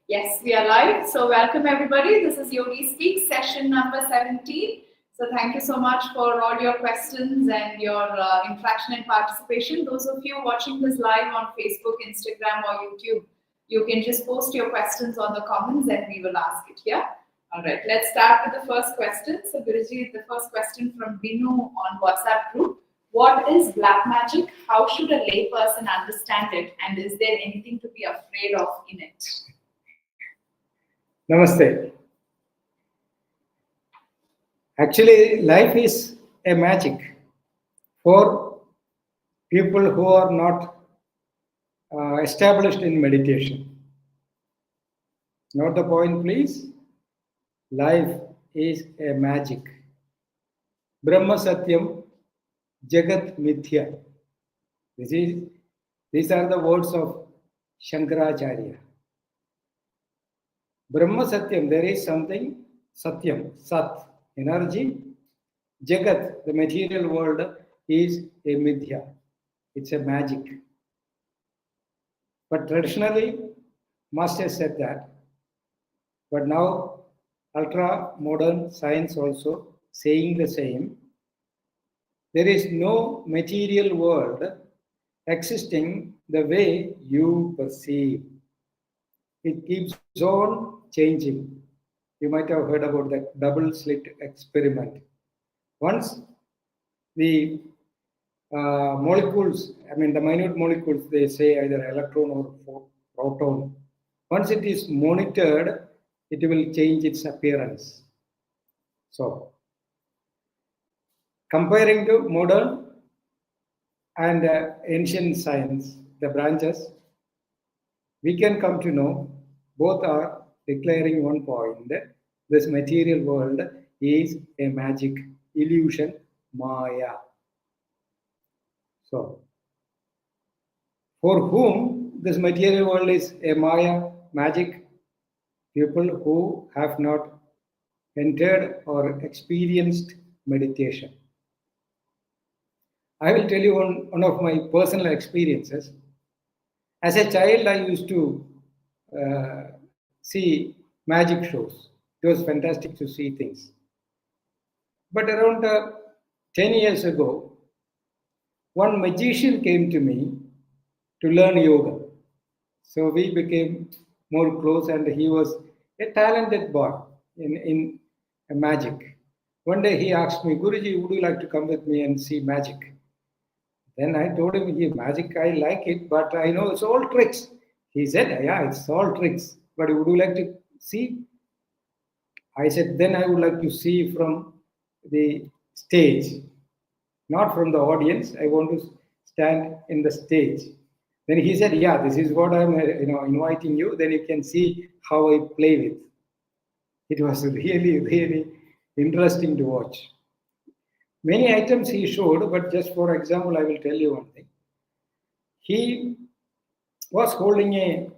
Yes, we are live. So welcome everybody. This is Yogi Speaks, session number 17. So thank you so much for all your questions and your interaction and participation. Those of you watching this live on Facebook, Instagram or YouTube, you can just post your questions on the comments and we will ask it here. All right, let's start with the first question. So Guruji, the first question from Binu on WhatsApp group. What is black magic? How should a layperson understand it? And is there anything to be afraid of in it? Namaste. Actually, life is a magic for people who are not established in meditation. Note the point, please. Life is a magic. Brahma Satyam, Jagat Mithya. These are the words of Shankaracharya. Brahma Satyam, there is something, Satyam, Sat, energy. Jagat, the material world, is a Mithya. It's a magic. But traditionally, Master said that. But now, ultra modern science also saying the same. There is no material world existing the way you perceive. It keeps on changing. You might have heard about that double slit experiment. Once the molecules, the minute molecules, they say either electron or proton. Once it is monitored, it will change its appearance. So, comparing to modern and ancient science, the branches, we can come to know both are declaring one point that this material world is a magic illusion, Maya. So, for whom this material world is a Maya, magic, people who have not entered or experienced meditation. I will tell you one of my personal experiences. As a child, I used to see magic shows. It was fantastic to see things. But around 10 years ago, one magician came to me to learn yoga. So we became more close, and he was a talented boy in magic. One day he asked me, Guruji, would you like to come with me and see magic? Then I told him, yeah, magic, I like it, but I know it's all tricks. He said, yeah, it's all tricks, but would you like to see? I said, then I would like to see from the stage, not from the audience. I want to stand in the stage. Then he said, yeah, this is what I'm inviting you. Then you can see how I play with. It was really, really interesting to watch. Many items he showed, but just for example, I will tell you one thing. He was holding a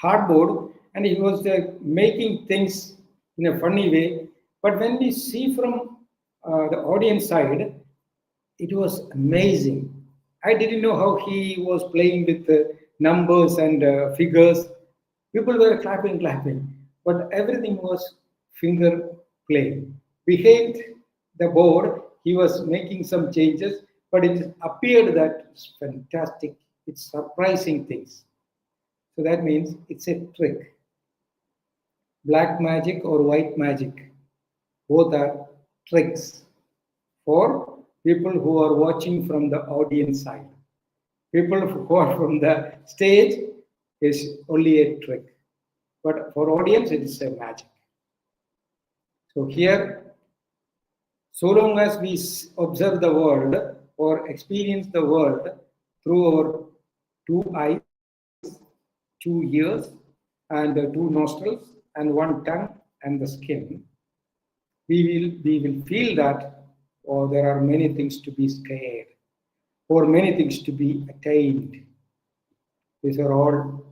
hardboard, and he was making things in a funny way. But when we see from the audience side, it was amazing. I didn't know how he was playing with numbers and figures. People were clapping, but everything was finger play. Behind the board, he was making some changes, but it appeared that it's fantastic. It's surprising things. So that means it's a trick. Black magic or white magic, both are tricks for people who are watching from the audience side. People who are from the stage is only a trick. But for audience, it is a magic. So here, so long as we observe the world or experience the world through our 2 eyes, 2 ears, and 2 nostrils, and 1 tongue and the skin, we will feel that there are many things to be scared or many things to be attained. These are all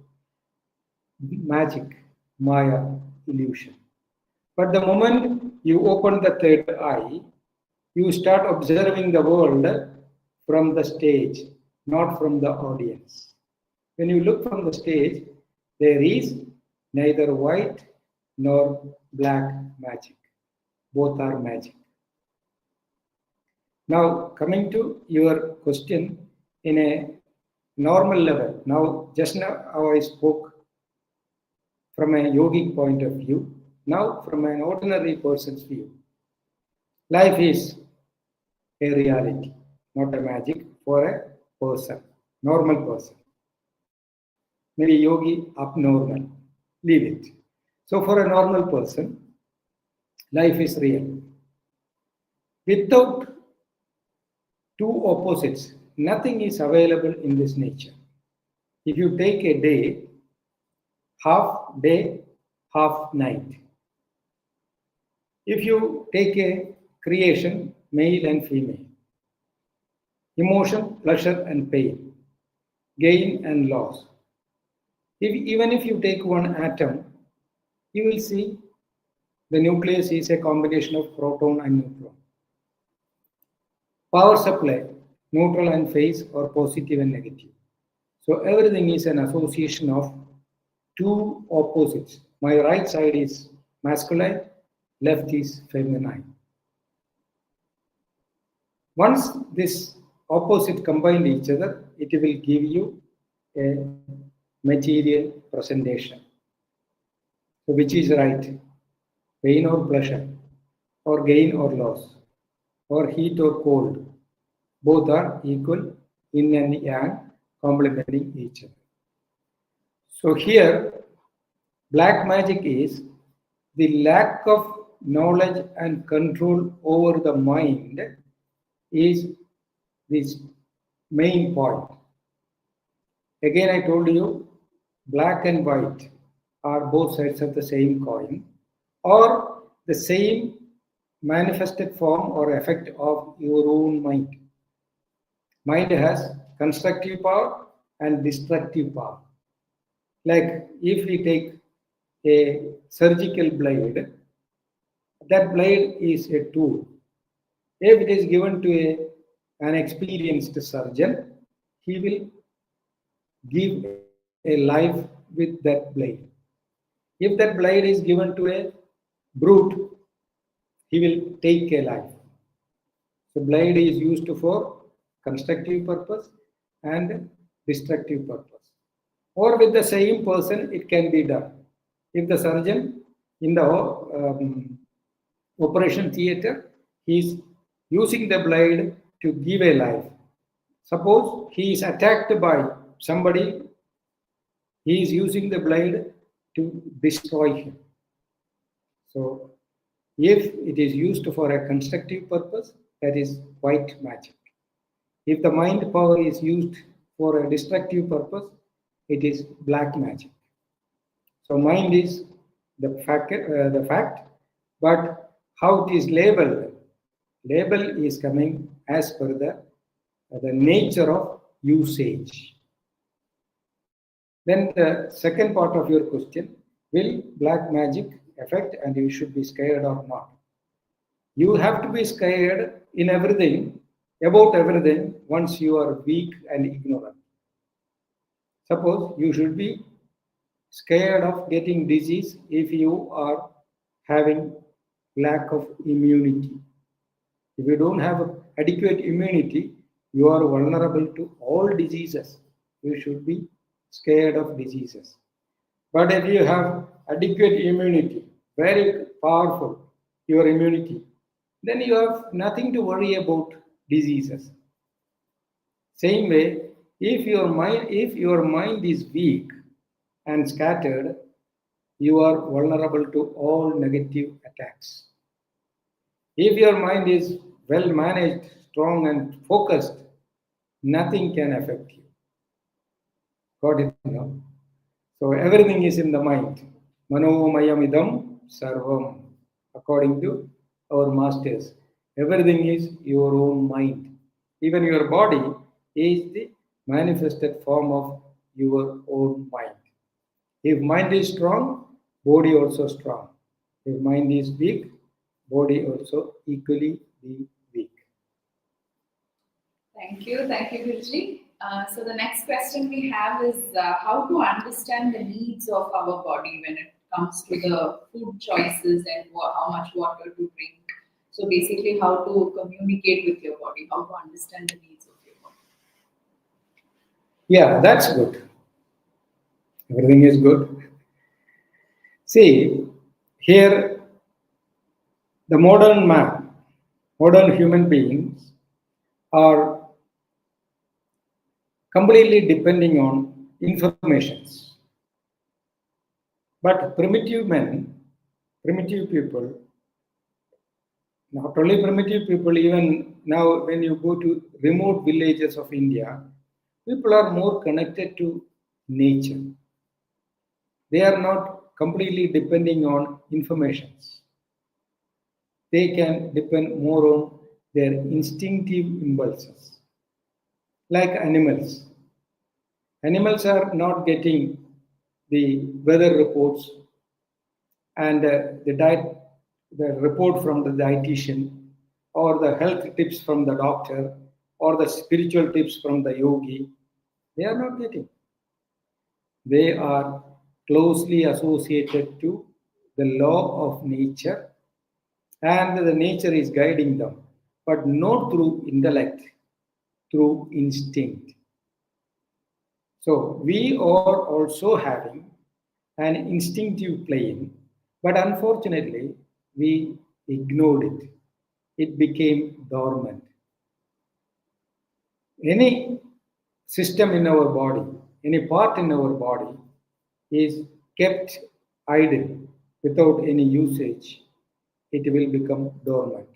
magic, Maya, illusion. But the moment you open the third eye, you start observing the world from the stage, not from the audience. When you look from the stage, there is neither white nor black magic. Both are magic. Now, coming to your question in a normal level. Now, just now how I spoke from a yogic point of view. Now, from an ordinary person's view, life is a reality, not a magic for a person, normal person. Maybe yogi abnormal, leave it. So, for a normal person, life is real. Without two opposites, nothing is available in this nature. If you take a day, half night. If you take a creation, male and female, emotion, pleasure and pain, gain and loss. Even if you take one atom, you will see the nucleus is a combination of proton and neutron. Power supply, neutral and phase or positive and negative. So everything is an association of two opposites. My right side is masculine, left is feminine. Once this opposite combine each other, it will give you a material presentation. So which is right? Pain or pleasure, or gain or loss, or heat or cold. Both are equal, yin and yang, complementing each other. So here, black magic is the lack of knowledge and control over the mind is this main point. Again, I told you, black and white are both sides of the same coin, or the same manifested form or effect of your own mind. Mind has constructive power and destructive power. Like if we take a surgical blade, that blade is a tool. If it is given to an experienced surgeon, he will give a life with that blade. If that blade is given to a brute, he will take a life. The blade is used for constructive purpose and destructive purpose. Or with the same person, it can be done. If the surgeon in the operation theater, he is using the blade to give a life. Suppose he is attacked by somebody, he is using the blade to destroy him. So, if it is used for a constructive purpose, that is white magic. If the mind power is used for a destructive purpose, it is black magic. So, mind is the fact, but how it is labeled, label is coming as per the nature of usage. Then the second part of your question, will black magic affect and you should be scared or not? You have to be scared in everything, about everything, once you are weak and ignorant. Suppose you should be scared of getting disease if you are having lack of immunity. If you don't have adequate immunity, you are vulnerable to all diseases. You should be scared of diseases. But if you have adequate immunity, very powerful, your immunity, then you have nothing to worry about diseases. Same way, if your mind is weak and scattered, you are vulnerable to all negative attacks. If your mind is well managed, strong and focused, nothing can affect you. Got it now? So everything is in the mind. Manomayamidam sarvam. According to our masters, everything is your own mind. Even your body is the manifested form of your own mind. If mind is strong, body also strong. If mind is weak, body also equally be weak. Thank you, Guruji. So the next question we have is how to understand the needs of our body when it comes to the food choices and how much water to drink. So basically, how to communicate with your body, how to understand the needs of your body. Yeah, that's good. Everything is good. See, here the modern man, modern human beings are completely depending on informations. But primitive men, primitive people, not only primitive people, even now when you go to remote villages of India, people are more connected to nature. They are not completely depending on informations. They can depend more on their instinctive impulses. Like animals. Animals are not getting the weather reports and the diet, the report from the dietitian, or the health tips from the doctor, or the spiritual tips from the yogi. They are not getting. They are closely associated to the law of nature, and the nature is guiding them, but not through intellect, through instinct. So we are also having an instinctive playing, but unfortunately, we ignored it. It became dormant. Any system in our body, any part in our body is kept idle without any usage, it will become dormant.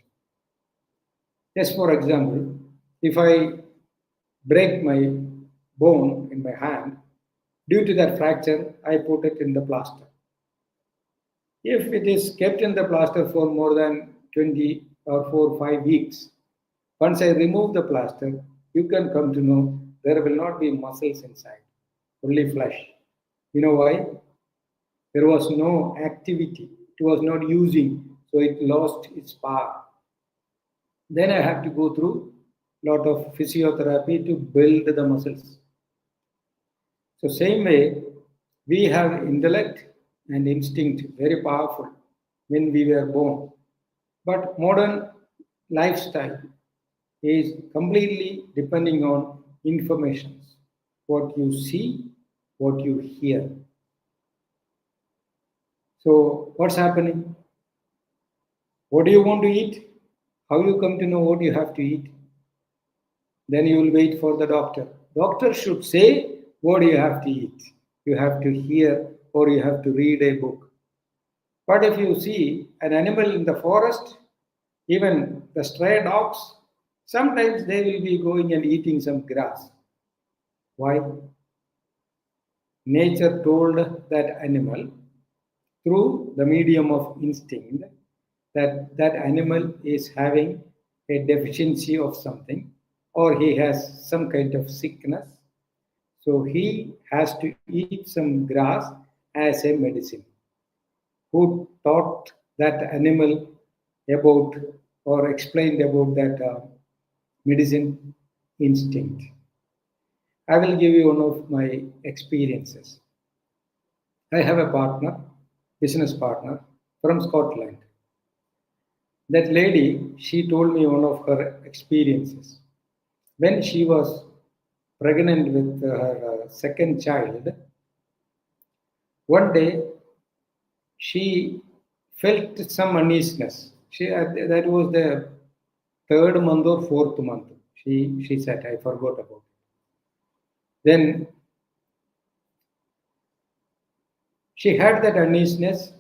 Just for example, if I break my bone in my hand, due to that fracture, I put it in the plaster. If it is kept in the plaster for more than 20 or 4 or 5 weeks, once I remove the plaster, you can come to know there will not be muscles inside, only flesh. You know why? There was no activity, it was not using, so it lost its power. Then I have to go through a lot of physiotherapy to build the muscles. So, same way, we have intellect and instinct very powerful when we were born. But modern lifestyle is completely depending on informations. What you see, what you hear. So, what's happening? What do you want to eat? How you come to know what you have to eat? Then you will wait for the doctor. Doctor should say what you have to eat. You have to hear or you have to read a book. But if you see an animal in the forest, even the stray dogs, sometimes they will be going and eating some grass. Why? Nature told that animal through the medium of instinct that that animal is having a deficiency of something or he has some kind of sickness. So he has to eat some grass as a medicine. Who taught that animal about or explained about that medicine? Instinct. I will give you one of my experiences. I have a partner, business partner from Scotland. That lady, she told me one of her experiences. When she was pregnant with her second child, one day she felt some uneasiness. That was the third month or fourth month. She said, I forgot about it. Then she had that uneasiness.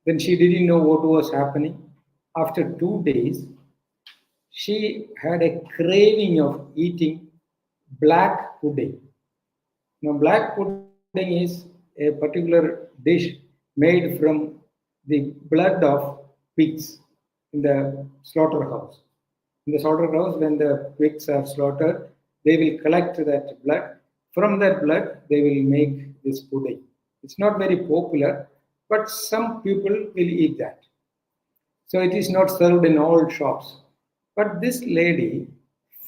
Then she didn't know what was happening. After 2 days, she had a craving of eating black pudding. Now, black pudding is a particular dish made from the blood of pigs in the slaughterhouse. In the slaughterhouse, when the pigs are slaughtered, they will collect that blood. From that blood, they will make this pudding. It's not very popular, but some people will eat that. So it is not served in all shops. But this lady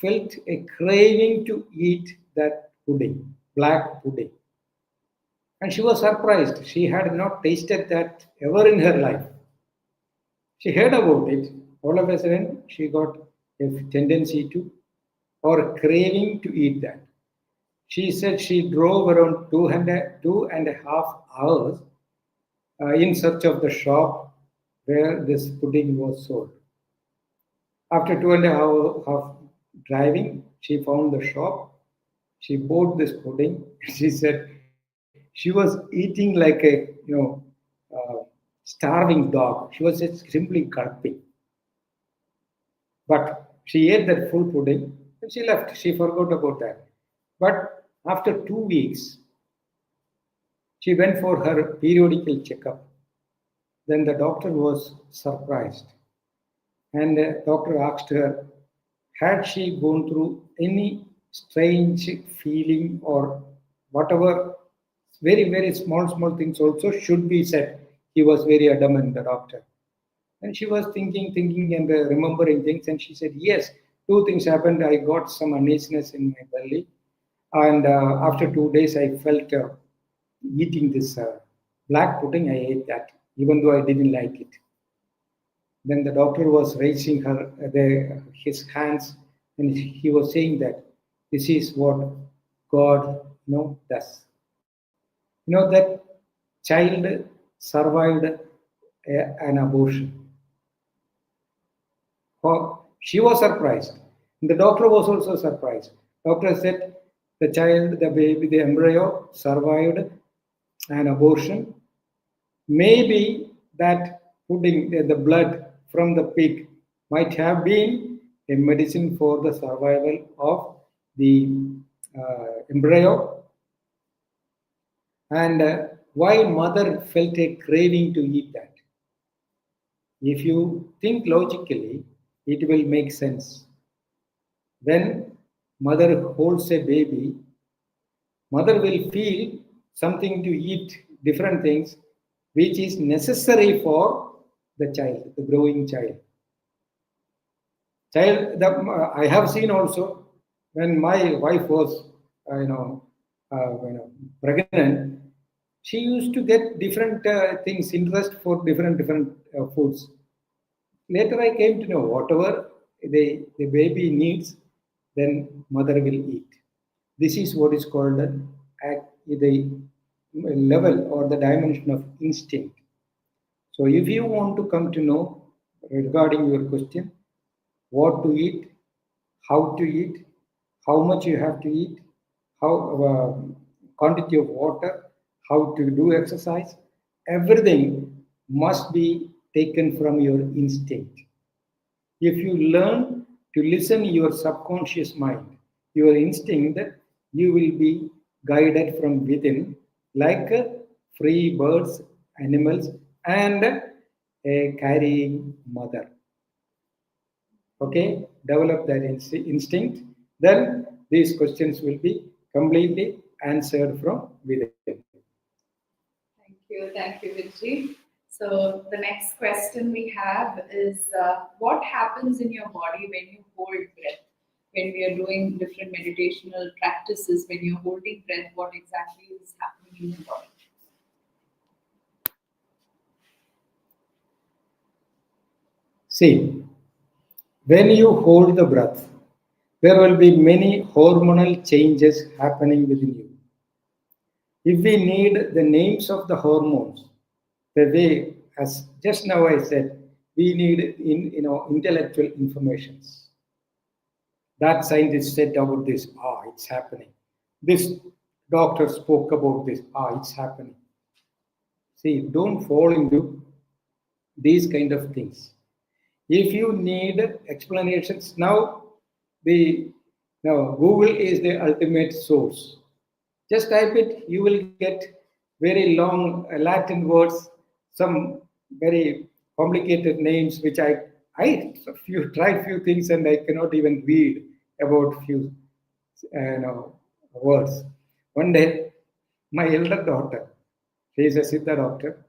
felt a craving to eat that pudding, black pudding. And she was surprised. She had not tasted that ever in her life. She heard about it. All of a sudden, she got a tendency to or a craving to eat that. She said she drove around 2.5 hours in search of the shop where this pudding was sold. After 2.5 hours of driving, she found the shop. She bought this pudding. She said she was eating like a uh, starving dog. She was just simply gulping. But she ate that full pudding and she left. She forgot about that. But after 2 weeks, she went for her periodical checkup. Then the doctor was surprised. And the doctor asked her, had she gone through any strange feeling or whatever, very, very small, small things also should be said. He was very adamant, the doctor. And she was thinking, and remembering things. And she said, yes, two things happened. I got some uneasiness in my belly. And after 2 days, I felt eating this black pudding. I ate that, even though I didn't like it. Then the doctor was raising his hands and he was saying that this is what God does. That child survived an abortion. She was surprised. The doctor was also surprised. Doctor said the child, the baby, the embryo survived an abortion. Maybe that pudding, the blood from the pig, might have been a medicine for the survival of the embryo. And why mother felt a craving to eat that? If you think logically, it will make sense. When mother holds a baby, mother will feel something to eat different things which is necessary for the child, the growing child. I have seen also when my wife was, pregnant. She used to get different things, interest for different foods. Later, I came to know whatever the baby needs, then mother will eat. This is what is called the level or the dimension of instinct. So, if you want to come to know regarding your question, what to eat, how to eat, how much you have to eat, how quantity of water, how to do exercise, everything must be taken from your instinct. If you learn to listen your subconscious mind, your instinct, you will be guided from within like free birds, animals, and a carrying mother. Okay, develop that instinct, then these questions will be completely answered from within. Thank you, Vijay. So the next question we have is, what happens in your body when you hold breath? When we are doing different meditational practices, when you're holding breath, what exactly is happening in your body? See, when you hold the breath, there will be many hormonal changes happening within you. If we need the names of the hormones, the way, as just now I said, we need intellectual informations. That scientist said about this, it's happening. This doctor spoke about this, it's happening. See, don't fall into these kind of things. If you need explanations, the Google is the ultimate source. Just type it, you will get very long Latin words, some very complicated names, which tried few things and I cannot even read about few words. One day, my elder daughter, she is a Siddha doctor,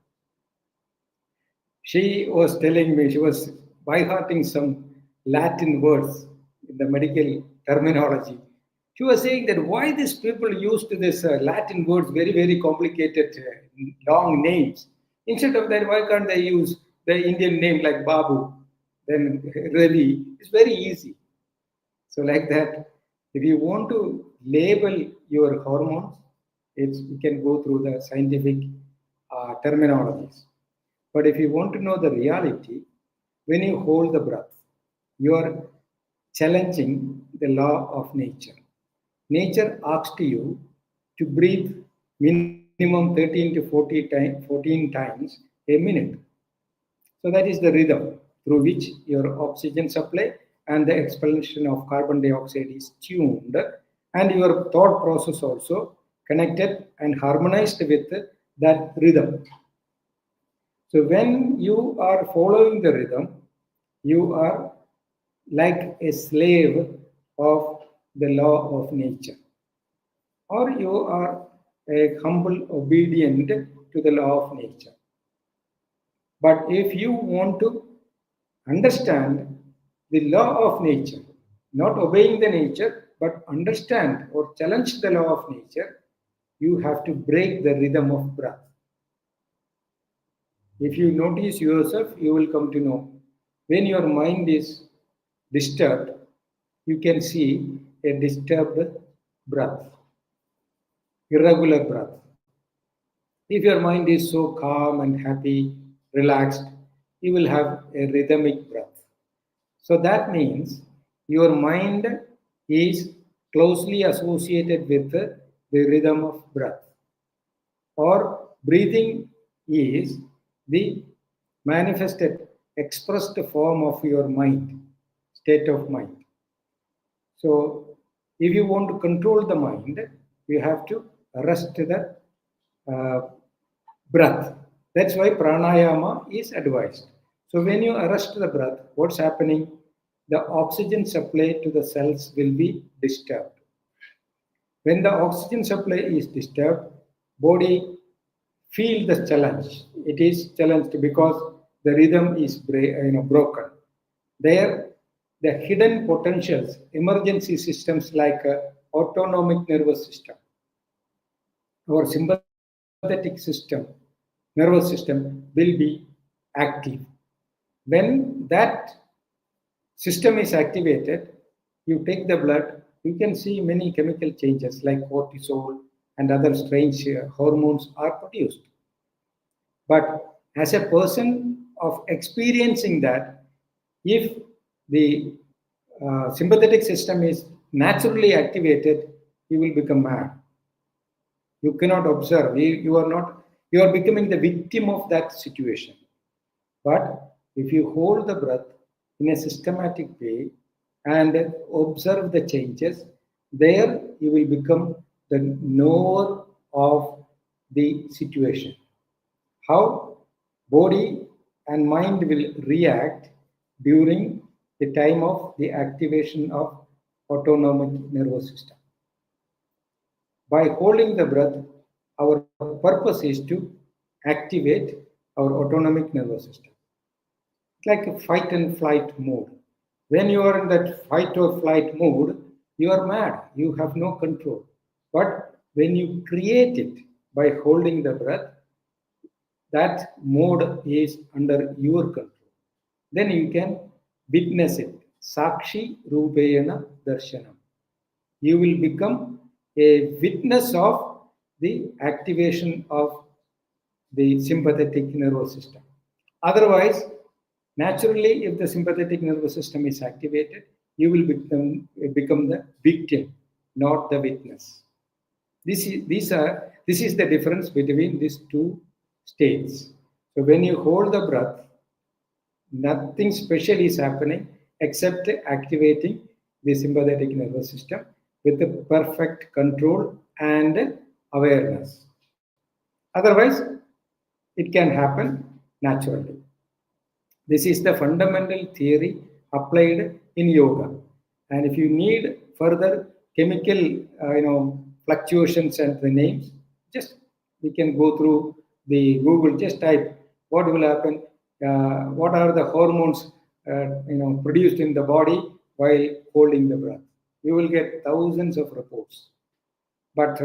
she was telling me, she was by hearting some Latin words in the medical terminology. She was saying that why these people used this Latin words, very, very complicated, long names. Instead of that, why can't they use the Indian name like Babu? Then really, it's very easy. So like that, if you want to label your hormones, you can go through the scientific terminologies. But if you want to know the reality, when you hold the breath, you are challenging the law of nature. Nature asks you to breathe minimum 13 to 14 times a minute. So that is the rhythm through which your oxygen supply and the expulsion of carbon dioxide is tuned, and your thought process also connected and harmonized with that rhythm. So when you are following the rhythm, you are like a slave of the law of nature, or you are a humble obedient to the law of nature. But if you want to understand the law of nature, not obeying the nature, but understand or challenge the law of nature, you have to break the rhythm of breath. If you notice yourself, you will come to know when your mind is disturbed, you can see a disturbed breath, irregular breath. If your mind is so calm and happy, relaxed, you will have a rhythmic breath. So that means your mind is closely associated with the rhythm of breath. Or breathing is the manifested, expressed form of your mind, state of mind. So, if you want to control the mind, you have to arrest the uh, breath. That's why pranayama is advised. So, when you arrest the breath, what's happening? The oxygen supply to the cells will be disturbed. When the oxygen supply is disturbed, body feel the challenge. It is challenged because the rhythm is broken. There, the hidden potentials, emergency systems like autonomic nervous system or sympathetic nervous system will be active. When that system is activated, you take the blood, you can see many chemical changes like cortisol and other strange hormones are produced. But as a person of experiencing that, if the sympathetic system is naturally activated, you will become mad. You cannot observe. You are not. You are becoming the victim of that situation. But if you hold the breath in a systematic way and observe the changes, there you will become the knower of the situation. How body and mind will react during the time of the activation of autonomic nervous system. By holding the breath, our purpose is to activate our autonomic nervous system. It's like a fight and flight mode. When you are in that fight or flight mode, you are mad. You have no control. But when you create it by holding the breath, that mode is under your control. Then you can witness it. Sakshi Rupayana Darshanam. You will become a witness of the activation of the sympathetic nervous system. Otherwise, naturally, if the sympathetic nervous system is activated, you will become the victim, not the witness. This is the difference between these two states. So when you hold the breath, nothing special is happening except activating the sympathetic nervous system with the perfect control and awareness. Otherwise, it can happen naturally. This is the fundamental theory applied in yoga. And if you need further chemical, fluctuations and the names, just we can go through the Google. Just type what will happen. What are the hormones, produced in the body while holding the breath? you will get thousands of reports. But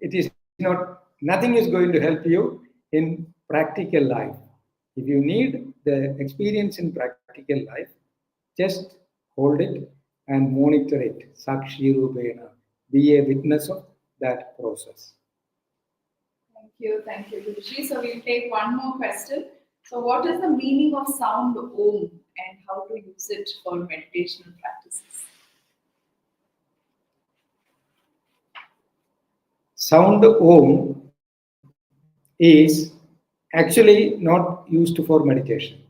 it is not, nothing is going to help you in practical life. If you need the experience in practical life, just hold it and monitor it. Sakshi Rubena. Be a witness of that process. Thank you, Guruji. So we'll take one more question. So what is the meaning of sound Om and how to use it for meditation practices? Sound Om is actually not used for meditation.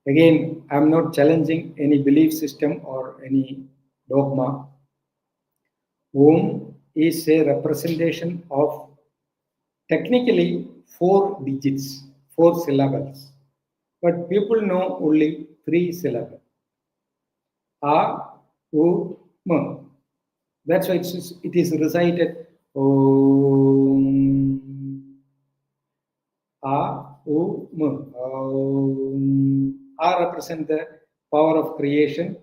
Again, I'm not challenging any belief system or any dogma. Om is a representation of technically 4 digits, 4 syllables, but people know only 3 syllables. A, U, M. That's why it is recited Om. A, U, M. A represents the power of creation,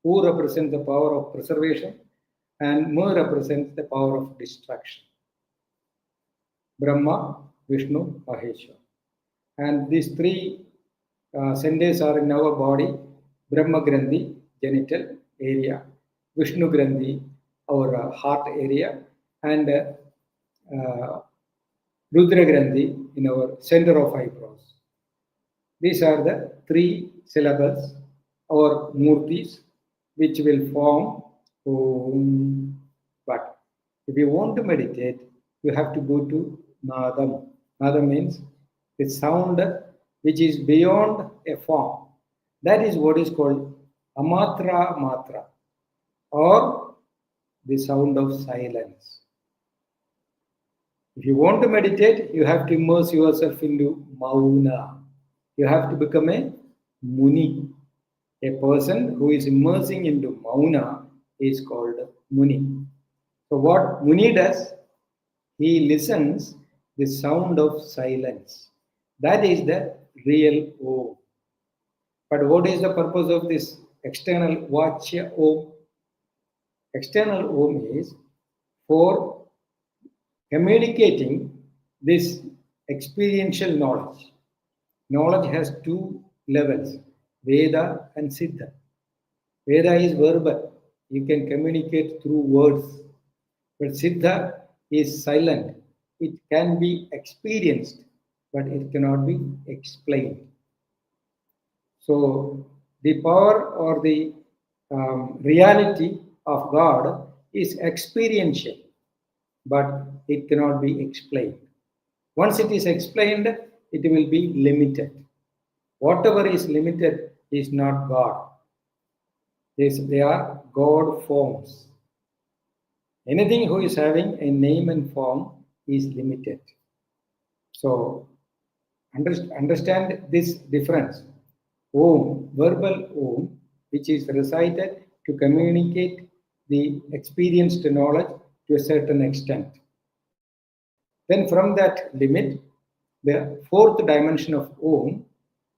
U represents the power of preservation, and M represents the power of destruction. Brahma, Vishnu, Maheshwara. And these 3 centers are in our body. Brahma Grandhi, genital area. Vishnu Grandhi, our heart area. And Rudra Grandhi in our center of eyebrows. These are the 3 syllables or murtis which will form Om. But if you want to meditate, you have to go to Nadam. Nadam means the sound which is beyond a form. That is what is called Amatra Matra, or the sound of silence. If you want to meditate, you have to immerse yourself into Mauna. You have to become a Muni. A person who is immersing into Mauna is called Muni. So what Muni does, he listens the sound of silence. That is the real Om. But what is the purpose of this external Vachya Om? External Om is for communicating this experiential knowledge. Knowledge has 2 levels, Veda and Siddha. Veda is verbal. You can communicate through words. But Siddha is silent. It can be experienced, but it cannot be explained. So the power or the reality of God is experiential, but it cannot be explained. Once it is explained, it will be limited. Whatever is limited is not God. They are God forms. Anything who is having a name and form is limited. So understand this difference. Om, verbal Om, which is recited to communicate the experienced knowledge to a certain extent. Then from that limit, the 4th dimension of Om,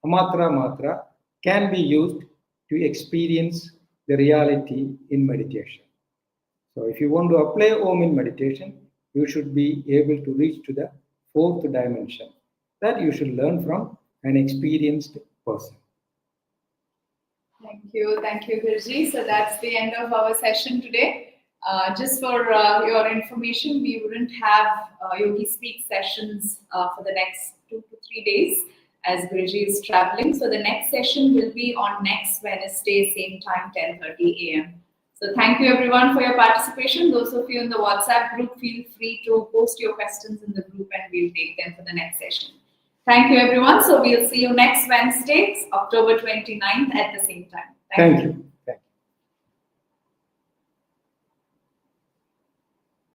Amatra Matra, can be used to experience the reality in meditation. So if you want to apply Om in meditation, you should be able to reach to the 4th dimension. That you should learn from an experienced person. Thank you, Guruji. So that's the end of our session today. Just for your information, we wouldn't have Yogi Speak sessions for the next 2 to 3 days as Guruji is traveling. So the next session will be on next Wednesday, same time, 10:30 a.m. So thank you everyone for your participation. Those of you in the WhatsApp group, feel free to post your questions in the group and we'll take them for the next session. Thank you everyone. So we'll see you next Wednesday, October 29th at the same time. Thank you.